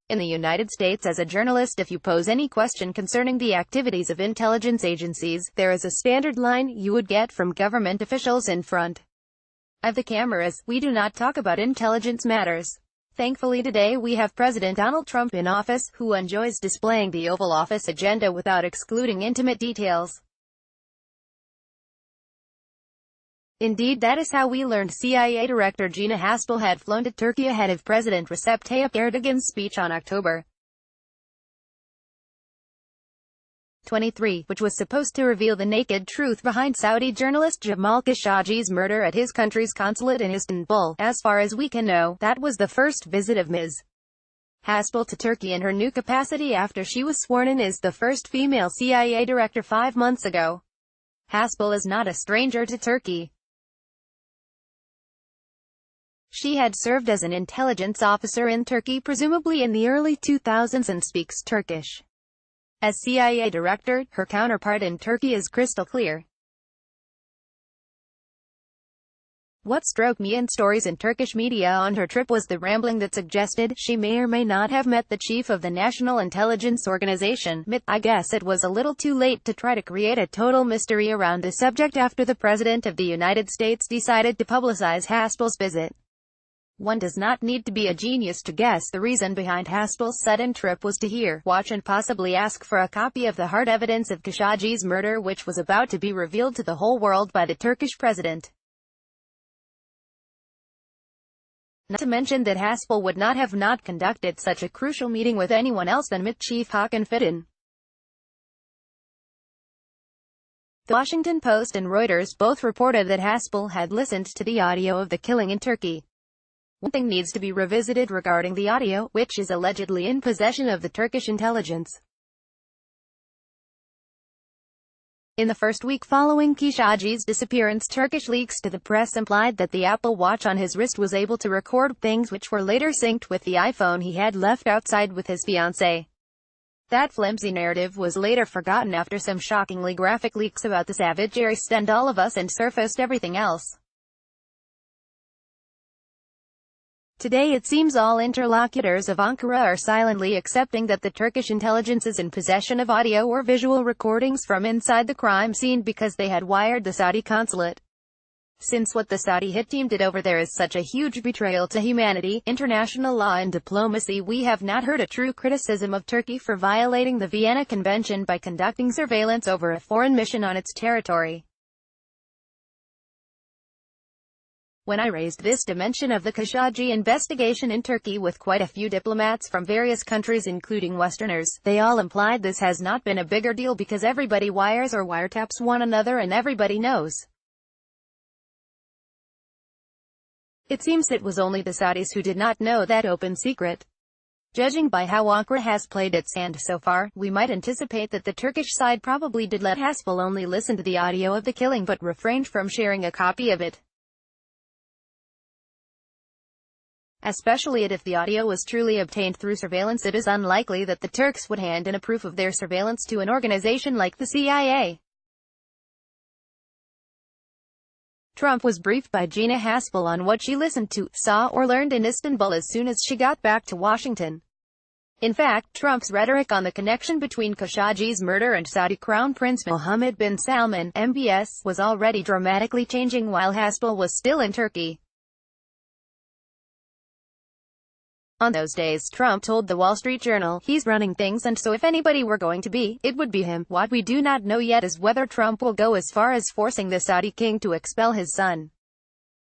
In the United States, as a journalist, if you pose any question concerning the activities of intelligence agencies, there is a standard line you would get from government officials in front of the cameras: "We do not talk about intelligence matters." Thankfully today we have President Donald Trump in office, who enjoys displaying the Oval Office agenda without excluding intimate details. Indeed, that is how we learned CIA Director Gina Haspel had flown to Turkey ahead of President Recep Tayyip Erdogan's speech on October 23, which was supposed to reveal the naked truth behind Saudi journalist Jamal Khashoggi's murder at his country's consulate in Istanbul. As far as we can know, that was the first visit of Ms. Haspel to Turkey in her new capacity after she was sworn in as the first female CIA director 5 months ago. Haspel is not a stranger to Turkey. She had served as an intelligence officer in Turkey presumably in the early 2000s and speaks Turkish. As CIA director, her counterpart in Turkey is crystal clear. What struck me in stories in Turkish media on her trip was the rambling that suggested she may or may not have met the chief of the National Intelligence Organization, MIT. I guess it was a little too late to try to create a total mystery around the subject after the President of the United States decided to publicize Haspel's visit. One does not need to be a genius to guess the reason behind Haspel's sudden trip was to hear, watch and possibly ask for a copy of the hard evidence of Khashoggi's murder, which was about to be revealed to the whole world by the Turkish president. Not to mention that Haspel would not have conducted such a crucial meeting with anyone else than MIT chief Hakan Fidan. The Washington Post and Reuters both reported that Haspel had listened to the audio of the killing in Turkey. One thing needs to be revisited regarding the audio, which is allegedly in possession of the Turkish intelligence. In the first week following Khashoggi's disappearance, Turkish leaks to the press implied that the Apple Watch on his wrist was able to record things which were later synced with the iPhone he had left outside with his fiancée. That flimsy narrative was later forgotten after some shockingly graphic leaks about the savage air stunned all of us and surfaced everything else. Today it seems all interlocutors of Ankara are silently accepting that the Turkish intelligence is in possession of audio or visual recordings from inside the crime scene because they had wired the Saudi consulate. Since what the Saudi hit team did over there is such a huge betrayal to humanity, international law and diplomacy, we have not heard a true criticism of Turkey for violating the Vienna Convention by conducting surveillance over a foreign mission on its territory. When I raised this dimension of the Khashoggi investigation in Turkey with quite a few diplomats from various countries including Westerners, they all implied this has not been a bigger deal because everybody wires or wiretaps one another and everybody knows. It seems it was only the Saudis who did not know that open secret. Judging by how Ankara has played its hand so far, we might anticipate that the Turkish side probably did let Haspel only listen to the audio of the killing but refrained from sharing a copy of it. Especially if the audio was truly obtained through surveillance, it is unlikely that the Turks would hand in a proof of their surveillance to an organization like the CIA. Trump was briefed by Gina Haspel on what she listened to, saw, or learned in Istanbul as soon as she got back to Washington. In fact, Trump's rhetoric on the connection between Khashoggi's murder and Saudi Crown Prince Mohammed bin Salman, MBS, was already dramatically changing while Haspel was still in Turkey. On those days, Trump told the Wall Street Journal, "He's running things, and so if anybody were going to be, it would be him." What we do not know yet is whether Trump will go as far as forcing the Saudi king to expel his son.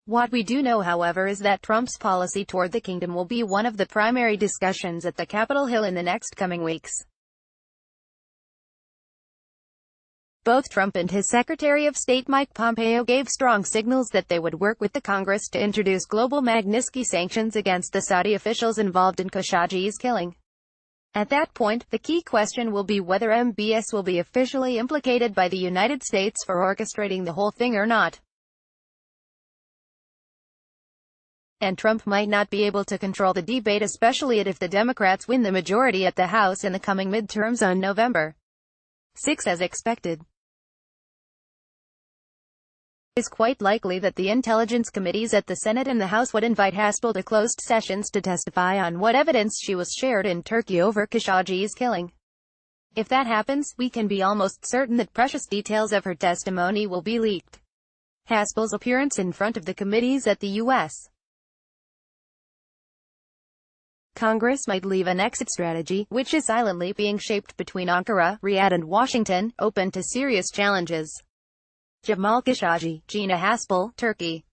What we do know, however, is that Trump's policy toward the kingdom will be one of the primary discussions at the Capitol Hill in the next coming weeks. Both Trump and his Secretary of State Mike Pompeo gave strong signals that they would work with the Congress to introduce global Magnitsky sanctions against the Saudi officials involved in Khashoggi's killing. At that point, the key question will be whether MBS will be officially implicated by the United States for orchestrating the whole thing or not. And Trump might not be able to control the debate, especially if the Democrats win the majority at the House in the coming midterms on November 6 as expected. is quite likely that the intelligence committees at the Senate and the House would invite Haspel to closed sessions to testify on what evidence she was shared in Turkey over Khashoggi's killing. If that happens, we can be almost certain that precious details of her testimony will be leaked. Haspel's appearance in front of the committees at the U.S. Congress might leave an exit strategy, which is silently being shaped between Ankara, Riyadh and Washington, open to serious challenges. Jamal Khashoggi, Gina Haspel, Turkey.